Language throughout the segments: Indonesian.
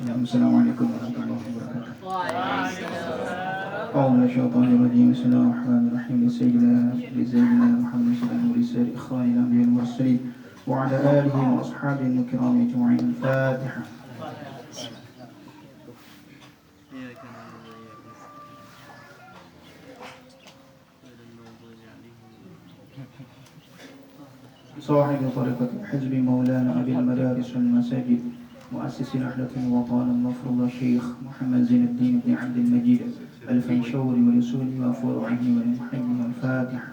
Assalamualaikum warahmatullahi wabarakatuh. أعوذ من الشيطان الرجيم بسم الله الرحمن الرحيم لسيدنا محمد صلى الله عليه وسلم إخوان الأنبياء المرسلين وعلى آله وأصحابه الكرام أجمعين الفاتحة. صاحب طريقة الحزب مولانا أبي المدارس والمساجد مؤسس نحلة الوطن المفروض الشيخ محمد زين الدين بن عبد المجيد الفنشوري ولسوله وفروعه ولمحبه الفاتحة.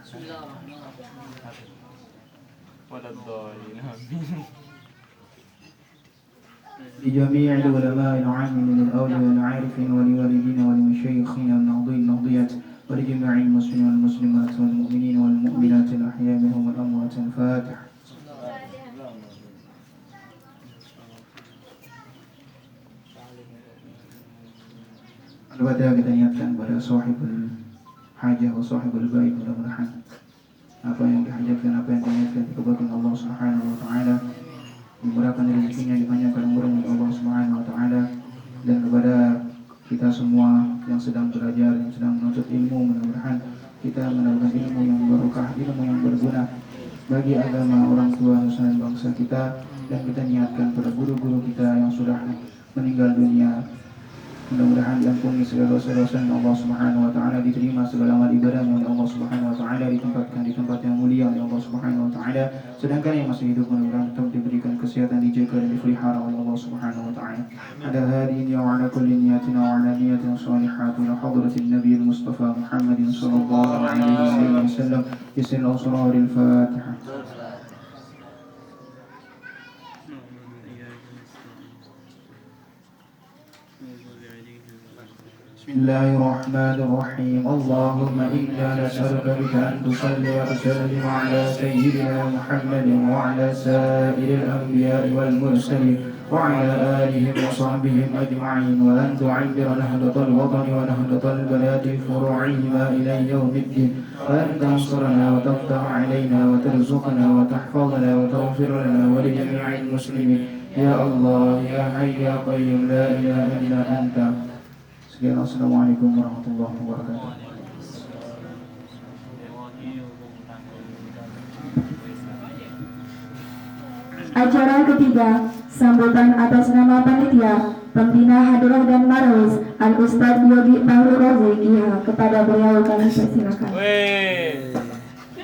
لجميع العلماء العاملين الأولياء والعارفين ولوالدين ولمشايخنا النهضية ولجميع المسلمين والمسلمات والمؤمنين والمؤمنات الأحياء منهم والأموات الفاتحة. Al-Fatihah kita niatkan pada sahibul hajah wa sahibul bait, mudah-mudahan apa yang dihajatkan, apa yang diniatkan dikabulkan Allah Subhanahu wa taala, dimurahkan rezekinya, dipanjangkan umurnya oleh Allah Subhanahu wa taala, dan kepada kita semua yang sedang belajar, yang sedang menuntut ilmu, mudah-mudahan kita mendapatkan ilmu yang barokah, ilmu yang berguna bagi agama, orang tua, nusa dan bangsa kita, dan kita niatkan pada guru-guru kita yang sudah meninggal dunia. Mudah-mudahan diampuni segala dosa-dosa Allah Subhanahu wa taala, diterima segala amal ibadahnya oleh Allah Subhanahu wa taala, ditempatkan di tempat yang mulia oleh Allah Subhanahu wa taala. Sedangkan yang masih hidup mudah-mudahan tetap diberikan kesehatan, dijaga dan dipelihara oleh Allah Subhanahu wa taala. Ada hadirin wa ala kulli niyatina wa ala niyatin shalihatin ila hadratin Nabi Mustafa Muhammadin sallallahu alaihi wasallam. Bismillahir rahmanir Fatihah. بسم الله الرحمن الرحيم. اللهم إنا نسألك بك أن تصلي وتسلم على سيدنا محمد وعلى سائر الأنبياء والمرسلين وعلى آلهم وصحبهم أجمعين، وأن تعبر نهضة الوطن ونهضة البلاد فروعهما إلى يوم الدين، وأن تنصرنا وتفتح علينا وترزقنا وتحفظنا وتغفر لنا ولجميع المسلمين يا الله يا حي يا قيوم لا إله إلا أنت. Sekian, assalamualaikum warahmatullahi wabarakatuh. Acara ketiga, sambutan atas nama panitia, pembina hadrah dan marawis Al-Ustadz Yogi Bahru Rozi Kiha. Kepada beliau kami persilakan.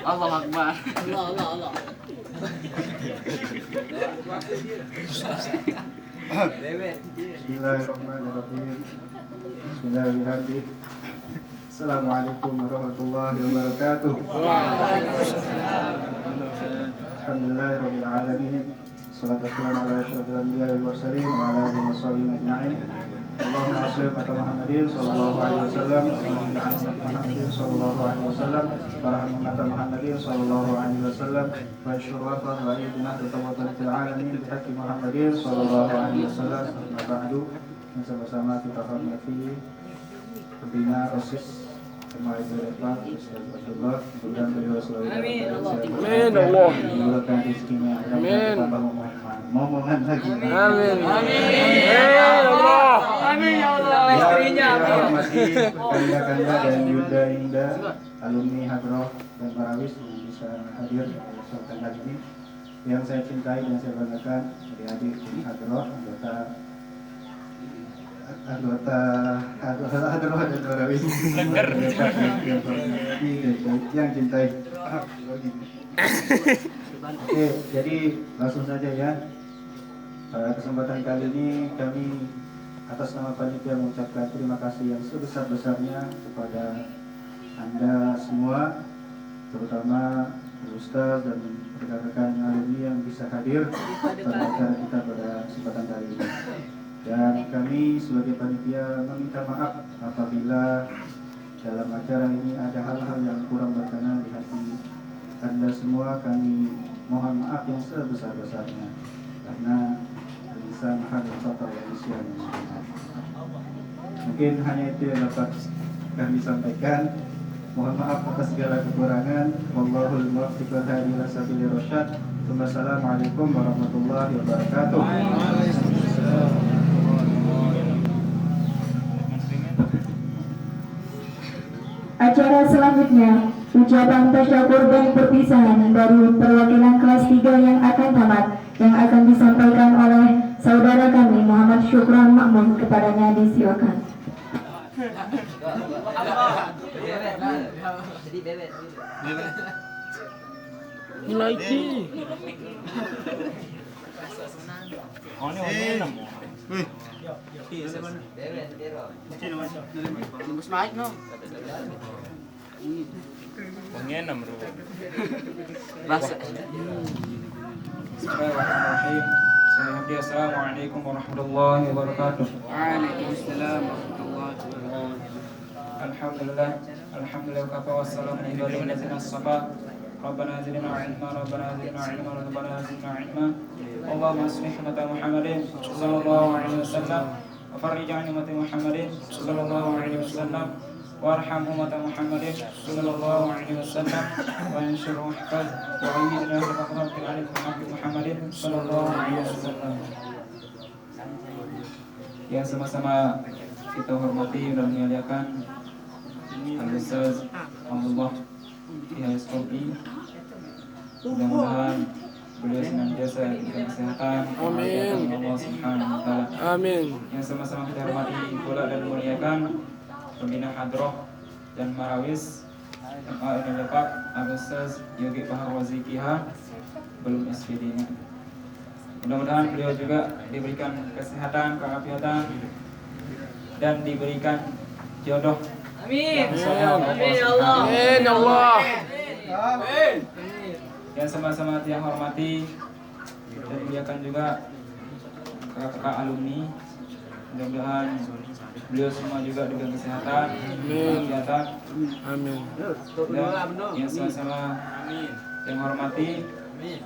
Allah Akbar. Allah. Bismillahirrahmanirrahim. Bismillahirrahmanirrahim. Assalamualaikum warahmatullahi wabarakatuh. Alhamdulillahirabbil alamin. Shallallahu wassalamu ala asyrofil anbiya'i wal mursalin wa ala alihi washabihi ajma'in. Allahumma shalli ala Muhammadin sallallahu alaihi wasallam wa Muhammadin sallallahu alaihi wasallam wa Muhammadin sallallahu alaihi wasallam wa syurrafan wa idna tawatan alamin bi haqqi Muhammadin sallallahu alaihi wasallam. Ba'du, bersama-sama kita hormati pembina OSIS Kemarin Depan Ustaz Abdullah, mudah-mudahan beliau selalu Amin Allah. Dimulakan rezekinya, Amin. Momongan lagi. Amin Allah. Amin ya Allah. Istrinya hormati kanda-kanda dan Yunda alumni Hadroh dan Marawis yang bisa hadir di kesempatan kali ini. Yang saya cintai dan saya banggakan adik-adik di Hadroh, Hadroh dan Marawis yang cintai. Oke, jadi langsung saja ya. Pada kesempatan kali ini kami atas nama panitia mengucapkan terima kasih yang sebesar-besarnya kepada Anda semua, terutama Ustaz dan rekan-rekan alumni yang bisa hadir pada acara kita pada kesempatan kali ini. Dan kami sebagai panitia meminta maaf apabila dalam acara ini ada hal-hal yang kurang berkenan di hati Anda semua. Kami mohon maaf yang sebesar-besarnya, karena lisan hal yang fatal manusia. Mungkin hanya itu yang dapat kami sampaikan. Mohon maaf atas segala kekurangan. Wallahul muwaffiq wal hadi ila sabilir rasyad. Wassalamualaikum warahmatullahi wabarakatuh. selanjutnya, ucapan tasyakur dan perpisahan dari perwakilan kelas 3 yang akan tamat yang akan disampaikan oleh saudara kami Muhammad Syukran Makmun. Kepadanya disilakan. Lagi. Nembus mic no. Pengenam bro. Bahasa. Bismillahirrahmanirrahim. Assalamualaikum warahmatullahi wabarakatuh. Waalaikumsalam warahmatullahi wabarakatuh. Alhamdulillah, alhamdulillah kafa wassalamu ala nabiyyina as-safa. Rabbana zidna ilma, Rabbana zidna ilma, Rabbana zidna ilma. Allahumma aslih ummata Muhammadin sallallahu alaihi wasallam wa farrij an ummati Muhammadin sallallahu alaihi wasallam warham ummata Muhammadin sallallahu alaihi wasallam wa anshur wahfaz wa ayyidna bi rahmatika ala ummati Muhammadin sallallahu alaihi wasallam. Yang sama-sama kita hormati dan muliakan Al-Ustaz Abdullah IHSKOPI. Mudah-mudahan beliau senantiasa diberikan kesehatan. Amin. Allah Subhanahu wa taala. Amin. Yang sama-sama kita hormati pula dan muliakan pembina hadroh dan marawis MA Lepak Al-Ustaz Yogi Bahar Wazikiha belum SPD-nya. Mudah-mudahan beliau juga diberikan kesehatan, keafiatan dan diberikan jodoh. Amin. Amin ya Allah. Amin ya Allah. Yang sama-sama yang hormati dan muliakan juga kakak-kakak alumni. Mudah-mudahan beliau semua juga diberikan kesehatan, keafiatan. Amin. Dan yang sama-sama yang hormati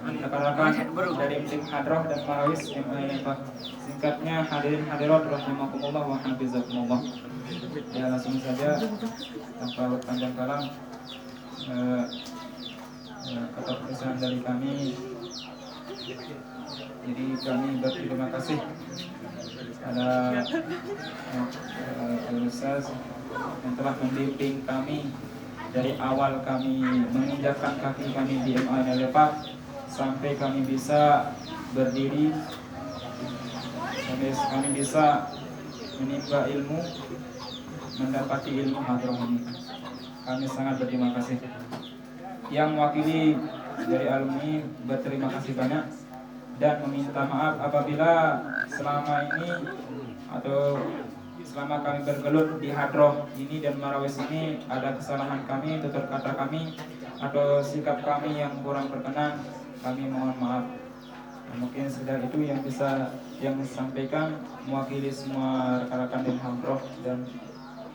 rekan-rekan dari tim hadroh dan marawis MA Lepak. Singkatnya hadirin hadirat rahimakumullah wa hafizakumullah. Ya langsung saja tanpa panjang kalam kata pesan dari kami. Jadi kami berterima kasih pada Al-Ustaz yang telah membimbing kami dari awal kami menginjakkan kaki kami di MA Lepak sampai kami bisa berdiri, sampai kami bisa menimba ilmu, mendapati ilmu hadroh ini. Kami sangat berterima kasih. Yang mewakili dari alumni berterima kasih banyak dan meminta maaf apabila selama ini atau selama kami bergelut di hadroh ini dan marawis ini ada kesalahan kami, tutur kata kami atau sikap kami yang kurang berkenan, kami mohon maaf. Mungkin sekedar itu yang bisa yang disampaikan mewakili semua rekan-rekan di hadroh dan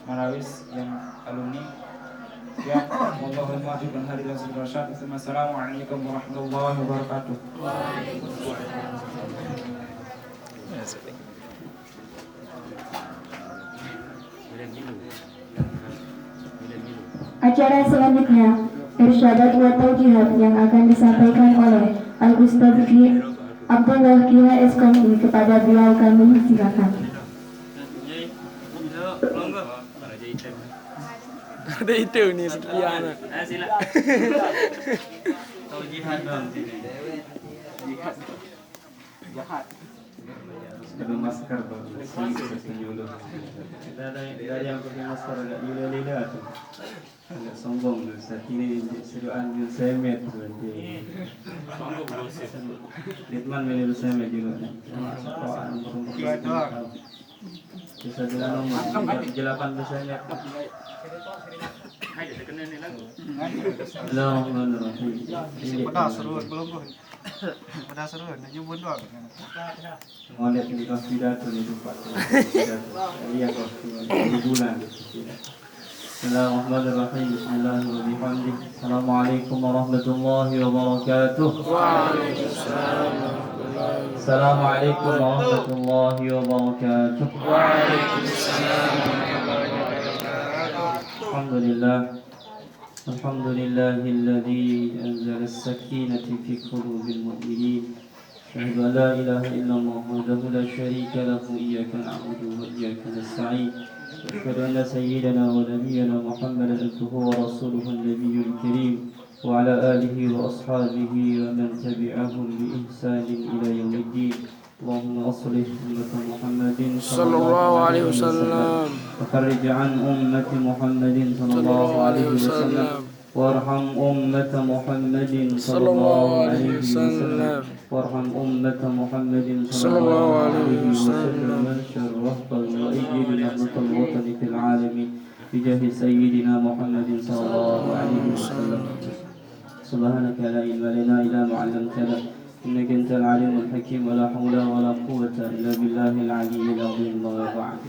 marawis yang alumni. Ya, wallahul muwaffiq dan hadirin sekalian. Assalamualaikum warahmatullahi wabarakatuh. Acara selanjutnya Irsyadat wa Taujihat yang akan disampaikan oleh Al-Ustaz Abdullah IHSKOPI. Kepada beliau kami silakan. Ada itu nih sekian. Sila. Taujihan dong sini. Jahat. Ada masker bang, setuju dulu. Kita ada yang pakai masker agak lila-lila tuh, agak sombong tuh. Saat ini seruan yang semet nanti. Litman milih semet juga. Soalan perempuan. Bisa bilang nomor 8 semet. Bismillahirrahmanirrahim. Pada seru, nyebut doang. Mau lihat di kelas pidato itu Pak. Iya kelas bulan. Bismillahirrahmanirrahim. Bismillahirrahmanirrahim. Assalamualaikum warahmatullahi wabarakatuh. Waalaikumsalam. Assalamualaikum warahmatullahi wabarakatuh. Waalaikumsalam. Alhamdulillah. الحمد لله الذي أنزل السكينة في قلوب المؤمنين أشهد أن لا إله إلا الله وحده لا شريك له إياك نعبد وإياك نستعين أشهد أن سيدنا ونبينا محمدا عبده ورسوله النبي الكريم وعلى آله وأصحابه ومن تبعهم بإحسان إلى يوم الدين. اللهم أصلح أمة محمد صلى الله عليه وسلم وفرج عن أمة محمد صلى الله عليه وسلم وارحم أمة محمد صلى الله عليه وسلم وارحم أمة محمد صلى الله عليه وسلم وانشر رهط وأيد نهضة الوطن في العالمين بجاه سيدنا محمد صلى الله عليه وسلم. سبحانك لا علم لنا إلا ما علمتنا إنك أنت العليم الحكيم ولا حول ولا قوة إلا بالله العلي العظيم. وبعد.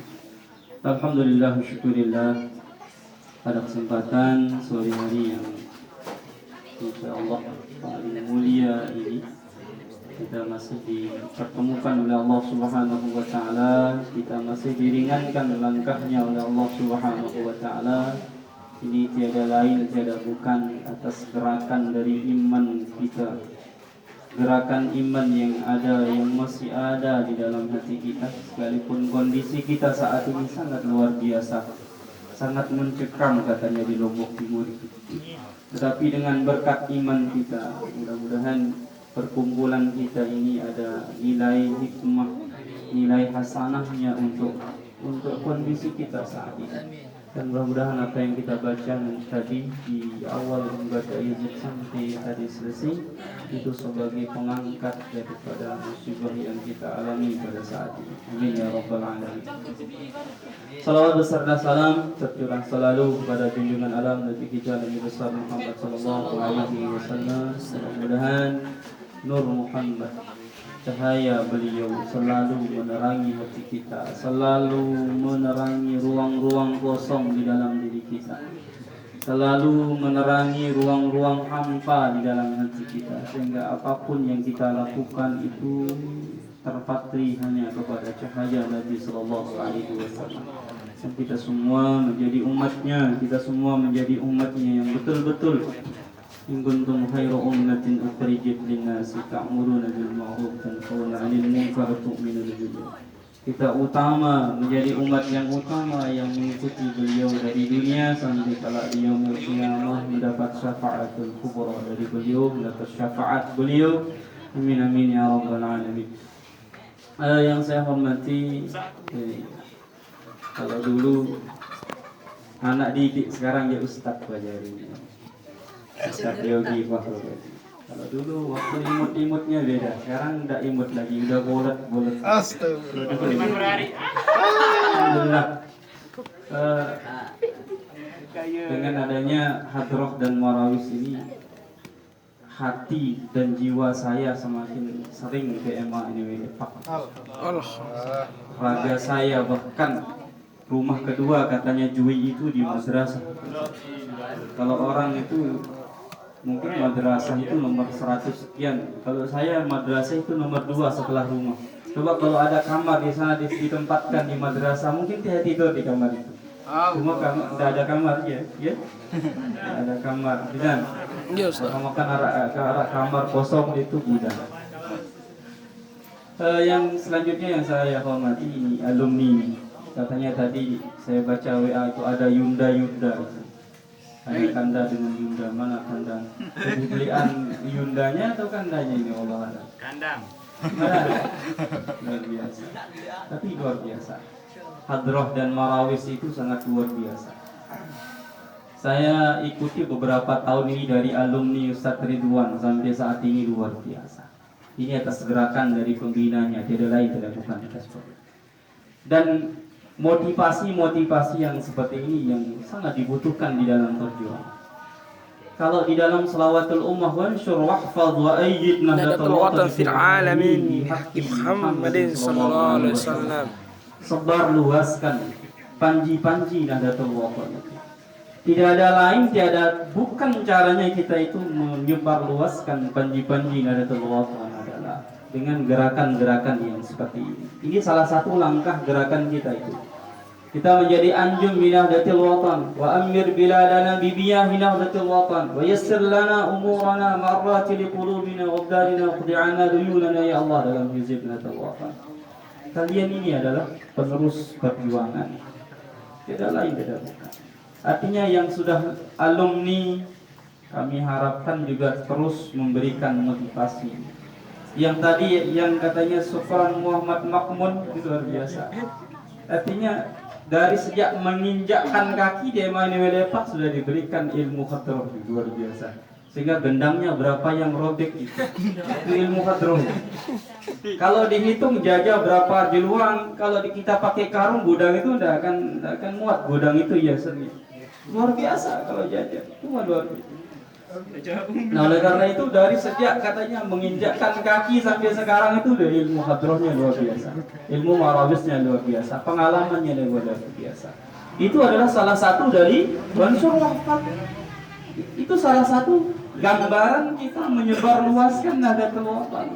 Alhamdulillah, syukurillah, pada kesempatan sore hari yang insyaallah paling mulia ini kita masih dipertemukan oleh Allah Subhanahu wa taala, kita masih diringankan langkahnya oleh Allah Subhanahu wa taala. Ini tiada lain tiada bukan atas gerakan dari iman kita, gerakan iman yang ada, yang masih ada di dalam hati kita, sekalipun kondisi kita saat ini sangat luar biasa, sangat mencekam katanya di Lombok Timur. Tetapi dengan berkat iman kita, mudah-mudahan perkumpulan kita ini ada nilai hikmah, nilai hasanahnya untuk kondisi kita saat ini. Dan mudah-mudahan apa yang kita baca tadi di awal membaca ayat sampai tadi selesai itu sebagai pengangkat daripada musibah yang kita alami pada saat ini. Amin ya rabbal alamin. Salawat beserta salam tercurah selalu kepada junjungan alam Nabi kita Nabi besar Muhammad sallallahu alaihi wasallam. Mudah-mudahan nur Muhammad, cahaya beliau selalu menerangi hati kita, selalu menerangi ruang-ruang kosong di dalam diri kita, selalu menerangi ruang-ruang hampa di dalam hati kita, sehingga apapun yang kita lakukan itu terpatri hanya kepada cahaya Nabi Sallallahu Alaihi Wasallam. Dan kita semua menjadi umatnya, kita semua menjadi umatnya yang betul-betul in kuntum khairu ummatin ukhrijat lin-nasi ta'muruna bil ma'ruf wa tanhauna 'anil munkar wa tu'minuna billah. Kita utama, menjadi umat yang utama yang mengikuti beliau dari dunia sampai kala di yaumul qiyamah mendapat syafaatul kubra dari beliau, mendapat syafaat beliau. Amin amin ya rabbal alamin. Yang saya hormati, kalau dulu anak didik, sekarang ya ustaz Bajari. Ustaz Yogi Fahru. Kalau dulu waktu imut-imutnya beda, sekarang tidak imut lagi, udah bolet. Astagfirullah. Alhamdulillah. Dengan adanya hadroh dan warawis ini, hati dan jiwa saya semakin sering ke MA ini Pak. Raga saya bahkan rumah kedua katanya Jui itu di madrasah. Kalau orang itu mungkin madrasah itu nomor 100 sekian. Kalau saya madrasah itu nomor 2 setelah rumah. Coba kalau ada kamar di sana ditempatkan di madrasah, mungkin dia tidur di kamar itu. Cuma tidak ada kamar ya. Tidak ada kamar. Dan makan arah kamar kosong itu budak. Yang selanjutnya yang saya hormati ini alumni. Katanya tadi saya baca WA itu ada Yunda. Ada kanda dengan Yunda, mana kanda? Pembelian Yundanya atau kandanya ini Allah ada? Kandang. Luar biasa. Tapi luar biasa. Hadroh dan marawis itu sangat luar biasa. Saya ikuti beberapa tahun ini dari alumni Ustadz Ridwan sampai saat ini luar biasa. Ini atas gerakan dari pembinanya, tidak lain tidak bukan atas program. Dan motivasi yang seperti ini yang sangat dibutuhkan di dalam perjuangan. Kalau di dalam Salawatul Ummah wansyur wahfadz wa ayyid nahdlatul watan fil alamin Muhammadin sallallahu alaihi wasallam. Sebar luaskan panji-panji Nahdlatul Watan. Tidak ada lain, bukan caranya kita itu menyebar luaskan panji-panji Nahdlatul Watan adalah dengan gerakan-gerakan yang seperti ini. Ini salah satu langkah gerakan kita itu. Kita menjadi anjum Nahdlatul Watan wa amir biladana bibiyah Nahdlatul Watan wa yassir lana umurana marrati liqulubina wa abdarina khdi'ana duyulana ya Allah dalam hizib Nahdlatul Watan. Kalian ini adalah penerus perjuangan. Beda lain, beda bukan. Artinya yang sudah alumni, kami harapkan juga terus memberikan motivasi. Yang tadi yang katanya Sufran Muhammad Makmun itu luar biasa. Artinya dari sejak menginjakkan kaki di Emanuel Pak sudah diberikan ilmu hadroh luar biasa. Sehingga gendangnya berapa yang robek itu ilmu hadroh. Kalau dihitung jajah berapa jeluang, kalau kita pakai karung gudang itu udah akan muat gudang itu ya seni. Luar biasa kalau jajah, cuma luar biasa. Nah oleh karena itu dari sejak katanya menginjakkan kaki sampai sekarang itu udah ilmu hadrohnya luar biasa, ilmu marawisnya luar biasa, pengalamannya luar biasa. Itu adalah salah satu dari unsur wafat. Itu salah satu gambaran kita menyebarluaskan Nahdlatul Wafat.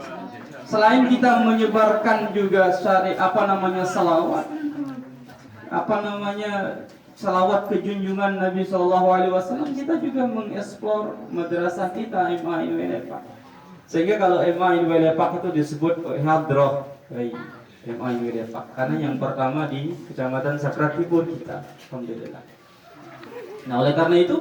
Selain kita menyebarkan juga salawat, salawat ke junjungan Nabi SAW, kita juga mengeksplor madrasah kita MA Inwelepak. Sehingga kalau MA Inwelepak itu disebut hadroh MA Inwelepak, karena yang pertama di Kecamatan Sakrat Tibur kita, alhamdulillah. Nah oleh karena itu,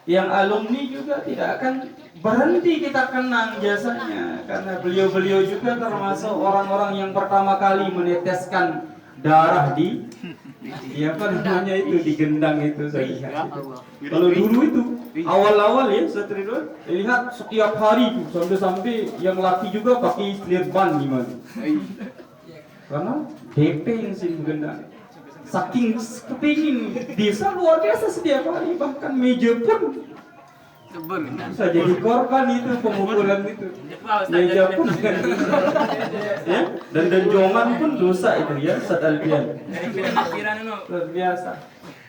yang alumni juga tidak akan berhenti kita kenang jasanya, karena beliau-beliau juga termasuk orang-orang yang pertama kali meneteskan darah di di gendang itu saya lihat. Kalau dulu itu awal-awal ya Satridwan, lihat setiap hari itu sampai yang laki juga pakai slirban gimana? Karena DP yang sih gendang. Saking kepingin bisa luar biasa setiap hari, bahkan meja pun bisa jadi korban itu pemukulan itu. Meja pun ya, dan denjongan pun dosa itu ya, Ustaz Alfian. Luar biasa.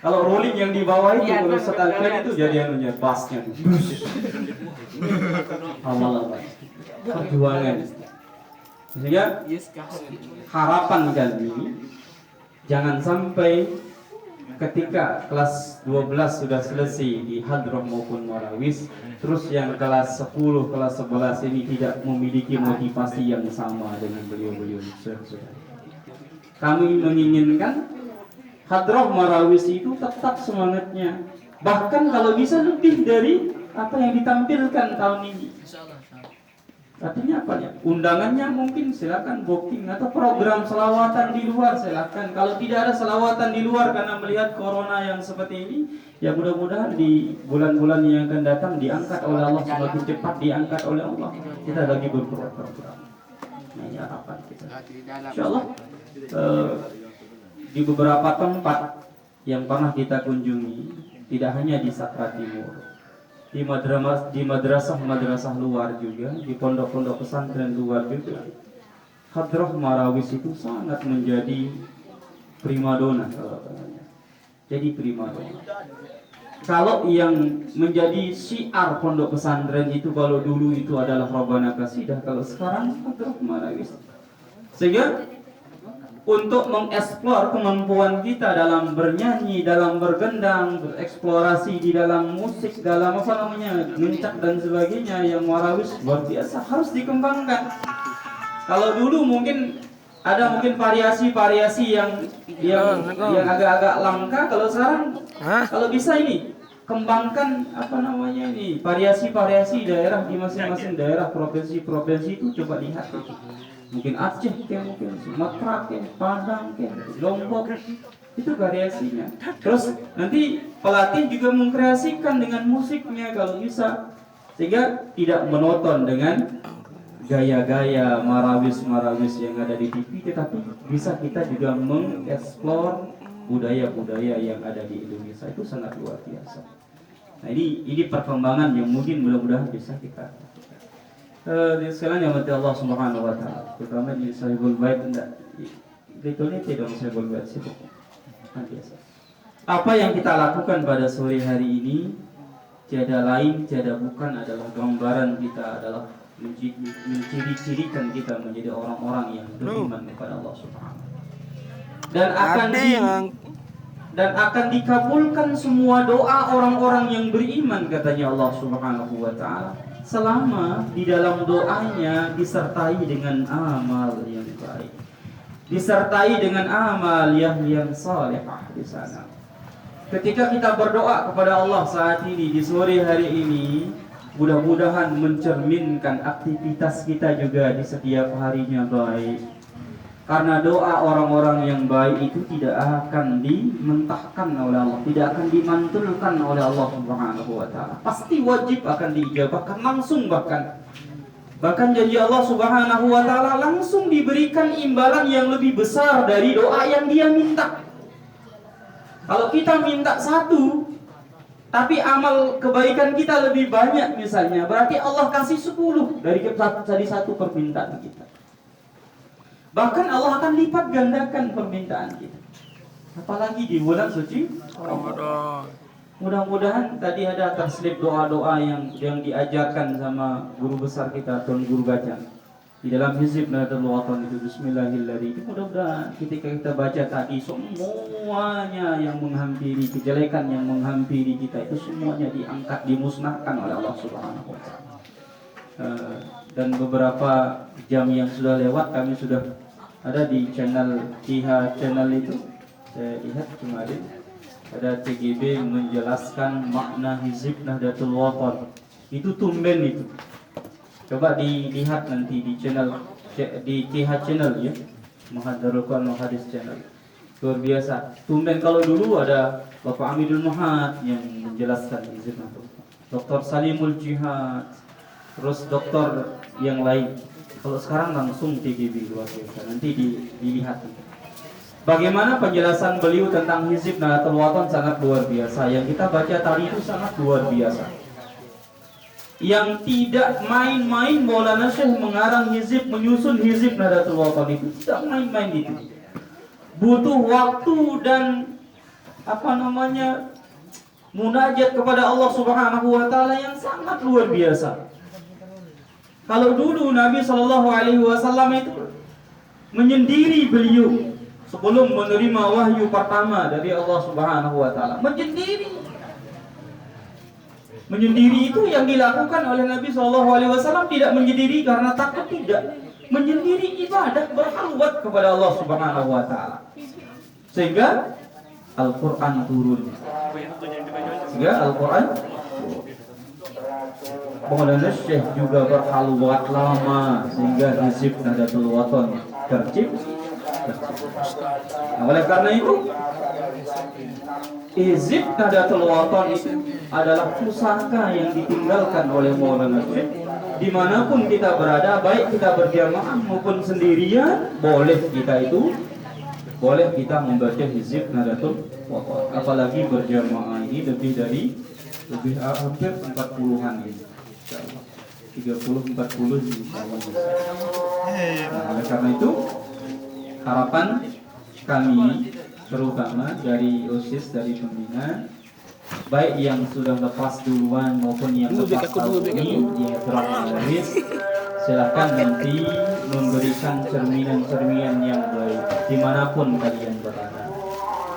Kalau rolling yang di bawah itu kalau Ustaz Alfian itu jadi anunya bassnya. Amal-amal. Perjuangan. Sehingga harapan kami jangan sampai ketika kelas 12 sudah selesai di hadroh maupun marawis, terus yang kelas 10, kelas 11 ini tidak memiliki motivasi yang sama dengan beliau-beliau. Kami menginginkan hadroh marawis itu tetap semangatnya, bahkan kalau bisa lebih dari apa yang ditampilkan tahun ini. Artinya apa ya? Undangannya mungkin silakan booking, atau program selawatan di luar silakan. Kalau tidak ada selawatan di luar karena melihat corona yang seperti ini, ya mudah-mudahan di bulan-bulan yang akan datang diangkat oleh Allah, semakin cepat diangkat oleh Allah. Kita lagi berprogram. Nah, ini harapan kita. Insyaallah di beberapa tempat yang pernah kita kunjungi, tidak hanya di Sakrat Timur, di madrasah luar juga, di pondok-pondok pesantren luar juga, hadroh marawis itu sangat menjadi primadona kalau katanya. Jadi primadona. Kalau yang menjadi syiar pondok pesantren itu kalau dulu itu adalah Rabbana Qasidah, kalau sekarang hadroh marawis. Sehingga untuk mengeksplor kemampuan kita dalam bernyanyi, dalam bergendang, bereksplorasi di dalam musik, dalam mencak dan sebagainya, yang warawis luar biasa harus dikembangkan. Kalau dulu mungkin ada variasi-variasi yang agak-agak langka, kalau sekarang kalau bisa ini kembangkan variasi-variasi daerah di masing-masing daerah, provinsi itu coba lihat itu. Mungkin Aceh, mungkin Sumatera, Padang, Lombok, itu variasinya. Terus nanti pelatih juga mengkreasikan dengan musiknya kalau bisa, sehingga tidak monoton dengan gaya-gaya marawis yang ada di TV, tetapi bisa kita juga mengeksplor budaya-budaya yang ada di Indonesia. Itu sangat luar biasa. Nah ini perkembangan yang mungkin mudah-mudahan bisa kita sekarang yang mati Allah Subhanahu wa taala, terutama di Sahibul Bait, tidak Sahibul Bait sibuk. Biasa. Apa yang kita lakukan pada sore hari ini tiada lain tiada bukan adalah gambaran kita, adalah menciri-cirikan kita menjadi orang-orang yang beriman kepada Allah Subhanahu. Dan akan dikabulkan semua doa orang-orang yang beriman, katanya Allah Subhanahu wa taala, selama di dalam doanya disertai dengan amal yang baik, disertai dengan amal yang salehah di sana. ketika kita berdoa kepada Allah saat ini di sore hari ini, mudah-mudahan mencerminkan aktivitas kita juga di setiap harinya baik. Karena doa orang-orang yang baik itu tidak akan dimentahkan oleh Allah, tidak akan dimantulkan oleh Allah Subhanahu wa taala. Pasti wajib akan diijabahkan langsung, bahkan janji Allah Subhanahu wa taala langsung diberikan imbalan yang lebih besar dari doa yang dia minta. Kalau kita minta satu tapi amal kebaikan kita lebih banyak misalnya, berarti Allah kasih 10 dari satu permintaan kita. Bahkan Allah akan lipat gandakan permintaan kita. Apalagi di bulan suci Ramadan. Mudah-mudahan tadi ada terselip doa-doa yang diajarkan sama guru besar kita, Tuan Guru Gajah. Di dalam hizib Nahdlatul Wathon itu Bismillahirrahmanirrahim. Mudah-mudahan ketika kita baca tadi, semuanya yang menghampiri kejelekan yang menghampiri kita itu semuanya diangkat, dimusnahkan oleh Allah Subhanahu wa taala. Dan beberapa jam yang sudah lewat kami sudah ada di channel KIHA channel itu, saya lihat kemarin ada TGB menjelaskan makna hizib Nahdlatul Wathon. Itu tumben itu. Coba dilihat nanti di channel di KIHA channel ya, Mahadarul Quran Hadis channel. Luar biasa. Tumben, kalau dulu ada Bapak Amidul Muhad yang menjelaskan hizib Nahdlatul Wathon, Dr. Salimul Jihad, terus dokter yang lain. Kalau sekarang langsung TGB, luar biasa. Nanti dilihat. Bagaimana penjelasan beliau tentang hizib Nahdlatul Wathon sangat luar biasa. Yang kita baca tadi itu sangat luar biasa. Yang tidak main-main Maulana Syekh mengarang hizib, menyusun hizib Nahdlatul Wathon itu tidak main-main itu. Butuh waktu dan munajat kepada Allah Subhanahu wa taala yang sangat luar biasa. Kalau dulu Nabi Shallallahu Alaihi Wasallam itu menyendiri beliau sebelum menerima wahyu pertama dari Allah Subhanahu Wa Taala, menyendiri itu yang dilakukan oleh Nabi Shallallahu Alaihi Wasallam, tidak menyendiri karena takut, tidak, menyendiri ibadah berkhulwat kepada Allah Subhanahu Wa Taala, sehingga Al-Quran turun. Maulana Syekh juga berhalwat lama sehingga hizib Nahdlatul Wathon tercipta. Nah, oleh karena itu hizib Nahdlatul Wathon itu adalah pusaka yang ditinggalkan oleh Maulana Syekh. Dimanapun kita berada, baik kita berjamaah maupun sendirian, boleh kita membaca hizib Nahdlatul Wathon. Apalagi berjamaah ini lebih hampir 40-an ini. 30-40 insyaallah. Nah, oleh karena itu harapan kami terutama dari OSIS, dari pembina, baik yang sudah lepas duluan maupun yang lepas tahun ini yang telah menulis, silakan nanti memberikan cerminan-cerminan yang baik dimanapun kalian berada.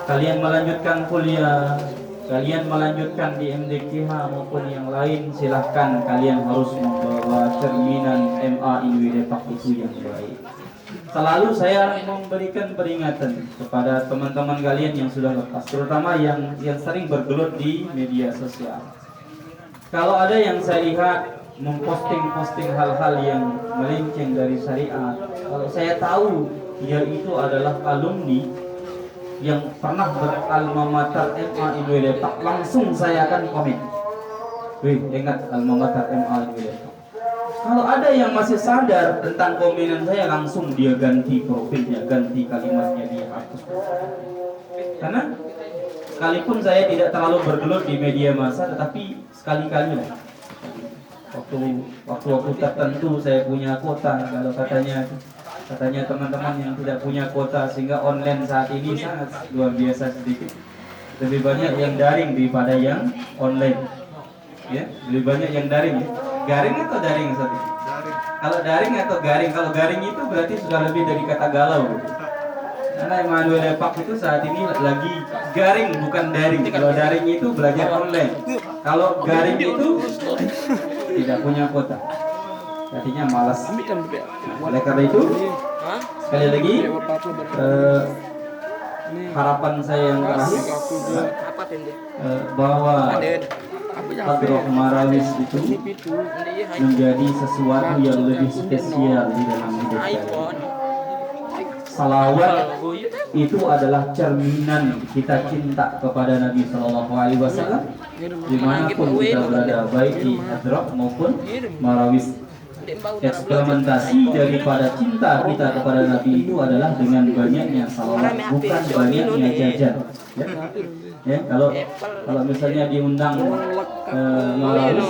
Kalian melanjutkan kuliah, kalian melanjutkan di MDKH maupun yang lain, silahkan kalian harus membawa cerminan MA INW Depak itu yang baik. Selalu saya memberikan peringatan kepada teman-teman kalian yang sudah lepas, terutama yang sering bergelut di media sosial. Kalau ada yang saya lihat memposting hal-hal yang melenceng dari syariat, kalau saya tahu dia itu adalah alumni yang pernah beralma mater MA INW Depak, langsung saya akan komen. Wih, ingat alma mater MA INW Depak. Kalau ada yang masih sadar tentang komenan saya, langsung dia ganti profilnya, ganti kalimatnya, dia hapus. Karena sekalipun saya tidak terlalu bergelut di media massa, tetapi sekali-kali lah. Waktu tertentu saya punya kuota. Kalau katanya teman-teman yang tidak punya kuota, sehingga online saat ini sangat luar biasa sedikit. Lebih banyak yang daring daripada yang online. Ya, lebih banyak yang daring ya. Garing atau daring saat ini? Kalau daring atau garing? Kalau garing itu berarti sudah lebih dari kata galau. Karena Emmanuel Depak itu saat ini lagi garing, bukan daring. Kalau daring itu belajar online. Kalau garing itu tidak punya kuota, artinya malas. Oleh karena itu, sekali lagi harapan saya yang terakhir bahwa Hadroh Marawis itu menjadi sesuatu yang lebih spesial di dalam hidup saya. Salawat itu adalah cerminan kita cinta kepada Nabi Shallallahu Alaihi Wasallam dimanapun kita berada, baik di Hadroh maupun Marawis. Eksperimentasi daripada cinta kita kepada Nabi itu adalah dengan banyaknya salawat, bukan banyaknya jajan. Ya, kalau misalnya diundang Marawis,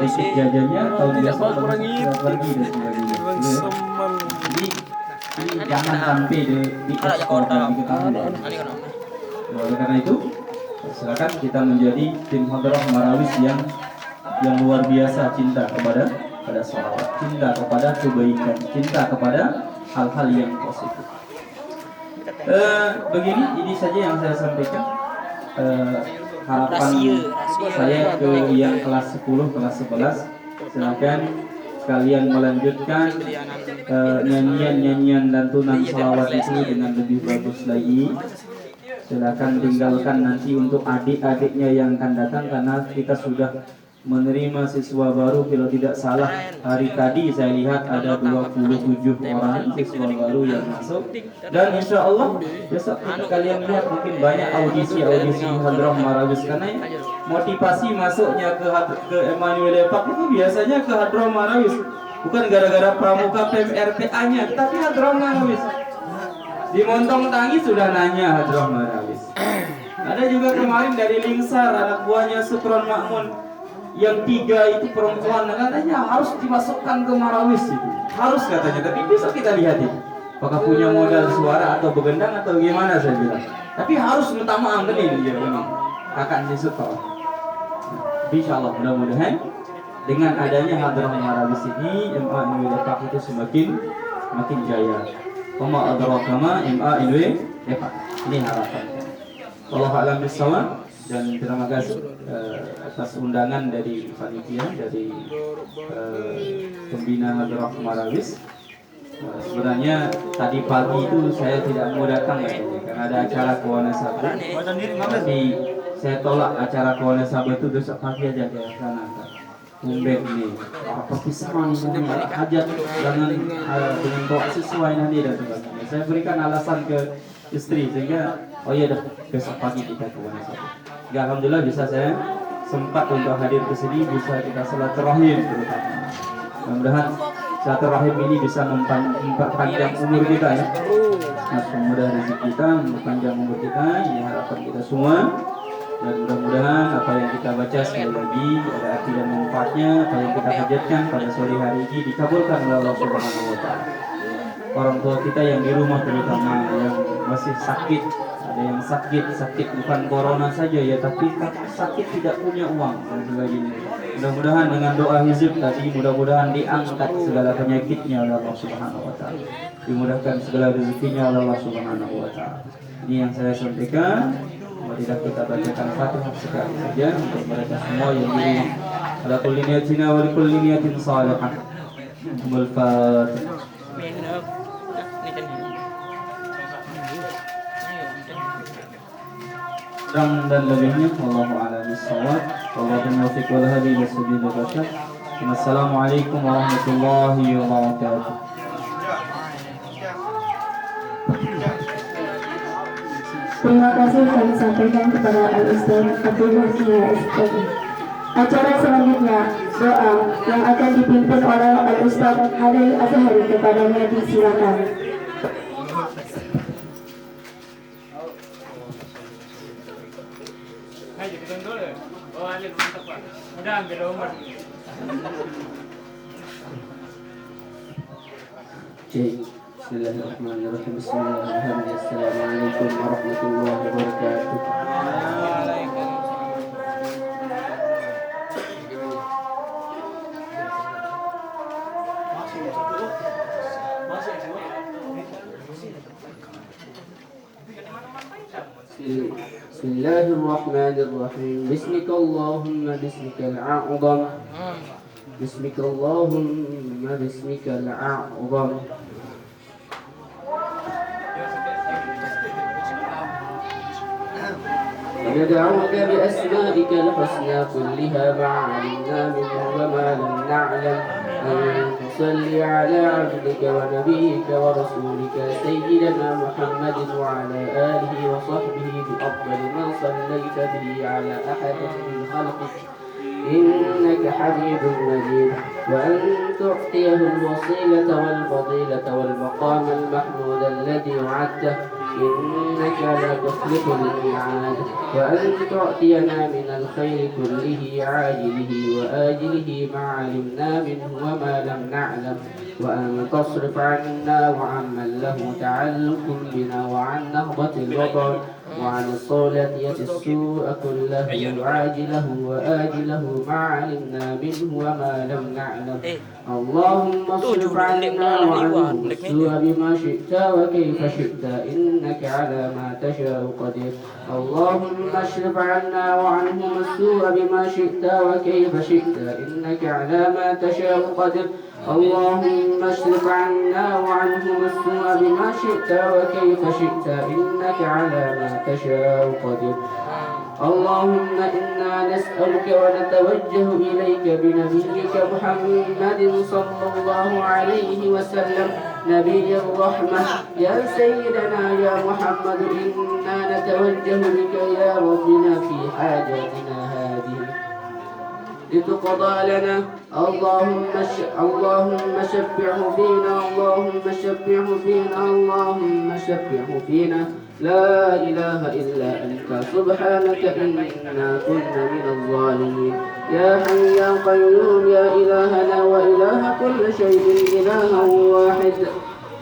sedikit jajannya, tahun biasa pergi dan sebagainya. Jadi jangan sampai diekspor dan diketahui. Oleh karena itu, silakan kita menjadi tim Hadroh Marawis yang luar biasa cinta kepada salawat, cinta kepada kebaikan, cinta kepada hal-hal yang positif. Begini, ini saja yang saya sampaikan. Harapan saya ke yang kelas 10, kelas 11, silakan sekalian melanjutkan nyanyian-nyanyian lantunan salawat itu dengan lebih bagus lagi. Silakan tinggalkan nanti untuk adik-adiknya yang akan datang, karena kita sudah menerima siswa baru. Kalau tidak salah hari tadi saya lihat ada 27 orang siswa baru yang masuk, dan insya Allah besok kalian lihat mungkin banyak audisi Hadroh Marawis, karena motivasi masuknya ke Emmanuel Park itu biasanya ke Hadroh Marawis, bukan gara-gara pramuka PMRTA-nya, tapi Hadroh Marawis. Di Montong Tangi sudah nanya Hadroh Marawis. Ada juga kemarin dari Lingsar, anak buahnya Sukron Makmun, yang 3 itu perempuan, katanya harus dimasukkan ke Marawis itu. Harus katanya, tapi besok kita lihat ya. Apakah punya modal suara atau begendang atau gimana, saya bilang. Tapi harus minta maaf kan ini dia ini. Kakak Jisuka. Insyaallah mudah-mudahan dengan adanya Hadroh Marawis ini, MA Inwe Depak itu semakin jaya. Wama adrakama MA Inwe Depak. Ini harapan. Wallahu a'lam bishawab. Dan terima kasih atas undangan dari panitia, dari pembina Hadroh Marawis. Sebenarnya tadi pagi itu saya tidak mau datang karena ada acara Kewanasaba, tapi saya tolak acara Kewanasaba itu besok pagi aja ke sana. Tumben ini apa pisang ini hajat dengan bawa siswa ini dan sebagainya. Saya berikan alasan ke istri sehingga oh iya dah besok pagi kita ke Wonosobo. Ya, alhamdulillah bisa saya sempat untuk hadir ke sini, bisa kita silaturahim terutama. Mudah-mudahan silaturahim ini bisa memperpanjang umur kita ya. Mempermudah rezeki kita, memperpanjang umur kita, ini harapan kita semua. Dan mudah-mudahan apa yang kita baca sekali lagi ada arti dan manfaatnya, apa yang kita hajatkan pada sore hari ini dikabulkan oleh Allah Subhanahu wa taala. Orang tua kita yang di rumah terutama yang masih sakit, ada yang sakit bukan corona saja ya, tapi sakit tidak punya uang dan sebagainya. Mudah-mudahan dengan doa hizib tadi, mudah-mudahan diangkat segala penyakitnya oleh Allah Subhanahu wa taala. Dimudahkan segala rezekinya oleh Allah Subhanahu wa taala. Ini yang saya sampaikan. Tidak kita bacakan Fatihah sekali saja untuk mereka semua yang di rumah. Ala kulli niyatin wa kulli niyatin salihah. Al-Fatihah. Dan lebihnya wallahu a'lam bishawab. Wallahu muwaffiq wal hadi ila sabilil rasyad. Wassalamualaikum warahmatullahi wabarakatuh. Terima kasih kami sampaikan kepada Al-Ustaz Abdul Hakim SPI. Acara selanjutnya doa yang akan dipimpin oleh Al-Ustaz Halil Azhari, kepadanya disilakan. Bismillahirrahmanirrahim. Bismillahirrahmanirrahim. Assalamualaikum warahmatullahi wabarakatuh. Bismillahirrahmanirrahim. Bismikallahumma bismikal a'zam. Bismikallahumma bismikal a'zam. ندعوك بأسمائك الحسنى كلها ما علمنا منه وما لم نعلم أن تصلي على عبدك ونبيك ورسولك سيدنا محمد وعلى آله وصحبه بأفضل ما صليت به على أحد من خلقك إنك حميد مجيد، وأن تعطيه الوصيلة والفضيلة والمقام المحمود الذي وعدته إنك لا تخلف الميعاد، وأن تعطينا من الخير كله عاجله وآجله ما علمنا منه وما لم نعلم، وأن تصرف عنا وعمن له تعلق بنا وعن نهضة الوطن وعن الصولة السوء كله عاجله وآجله ما علمنا منه وما لم نعلم. اللهم اصرف عنا وعنهم السوء بما شئت وكيف شئت إنك على ما تشاء قدير. اللهم اصرف عنا وعنهم السوء بما شئت وكيف شئت إنك على ما تشاء قدير. اللهم اصرف عنا وعنهم السوء بما شئت وكيف شئت إنك على ما تشاء قدير. اللهم إنا نسألك ونتوجه إليك بنبيك محمد صلى الله عليه وسلم نبي الرحمة. يا سيدنا يا محمد إنا نتوجه بك يا ربنا في حاجاتنا هذه لتقضى لنا. اللهم شفعه فينا، اللهم شفعه فينا، اللهم شفعه فينا. لا إله إلا أنت سبحانك إنا كنا من الظالمين. يا حي يا قيوم يا إلهنا وإله كل شيء إله واحد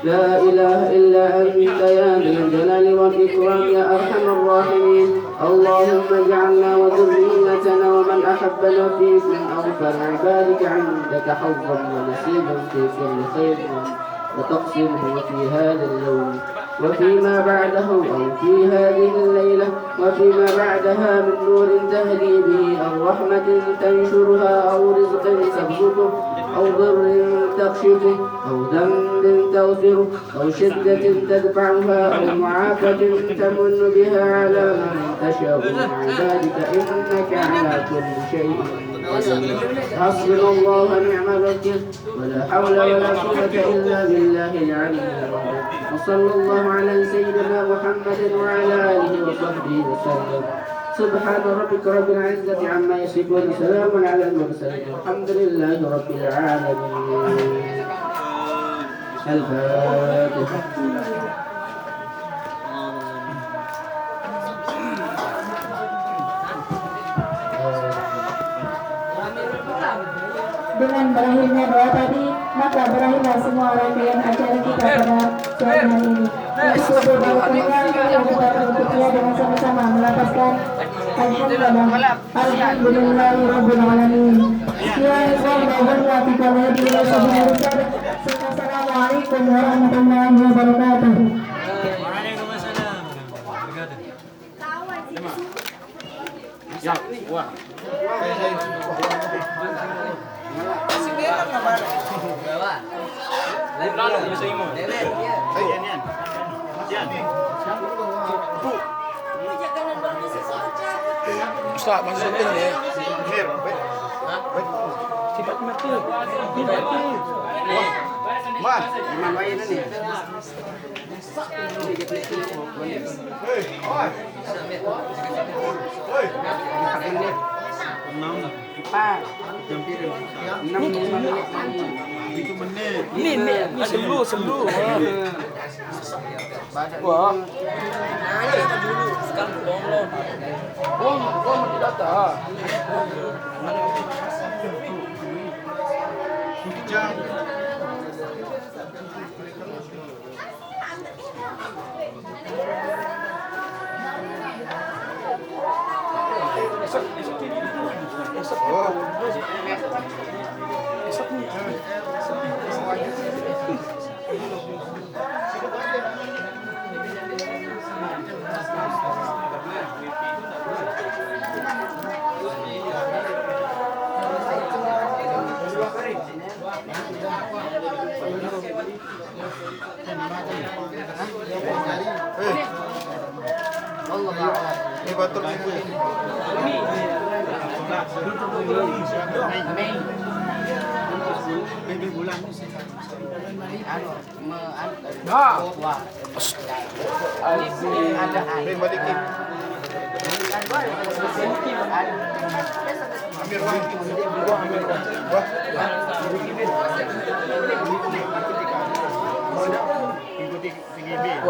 لا إله إلا أنت يا ذا الجلال والإكرام يا أرحم الراحمين. اللهم اجعلنا وذريتنا ومن أحبنا فيك من أغفر عبادك عندك حظا ونصيبا في كل خير وتقسمه في هذا اليوم وفيما بعده أو في هذه الليلة وفيما بعدها من نور تهدي به أو رحمة تنشرها أو رزق تبسطه أو ضر تكشفه أو ذنب تغفره أو شدة تدفعها أو معافاة تمن بها على من تشاء من عبادك إنك على كل شيء قدير. حسبنا الله ونعم الوكيل ولا حول ولا قوة إلا بالله العلي العظيم. وصلى الله على سيدنا محمد وعلى آله وصحبه وسلم. سبحان ربك رب العزة عما يصفون سلام على المرسلين الحمد لله رب العالمين. الفاتحة. Dengan berakhirnya doa tadi, maka berakhirlah semua rangkaian acara kita pada sore hari ini. Untuk beberapa yang kita berikutnya dengan sama-sama melapaskan Alhamdulillah, Alhamdulillahirabbil alamin. Ya Allah, kita lagi Assalamualaikum warahmatullahi wabarakatuh. Ya, wah. Ustaz, maksudnya ni. Cepat mati. Mas, memang baik ni. Ini selu. Wah. Dulu sekarang belum. Bom tidak tahu. Allah Ini batul balikin.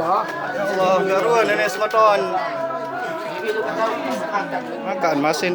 Allah, garuan nenek sematon. Makan masih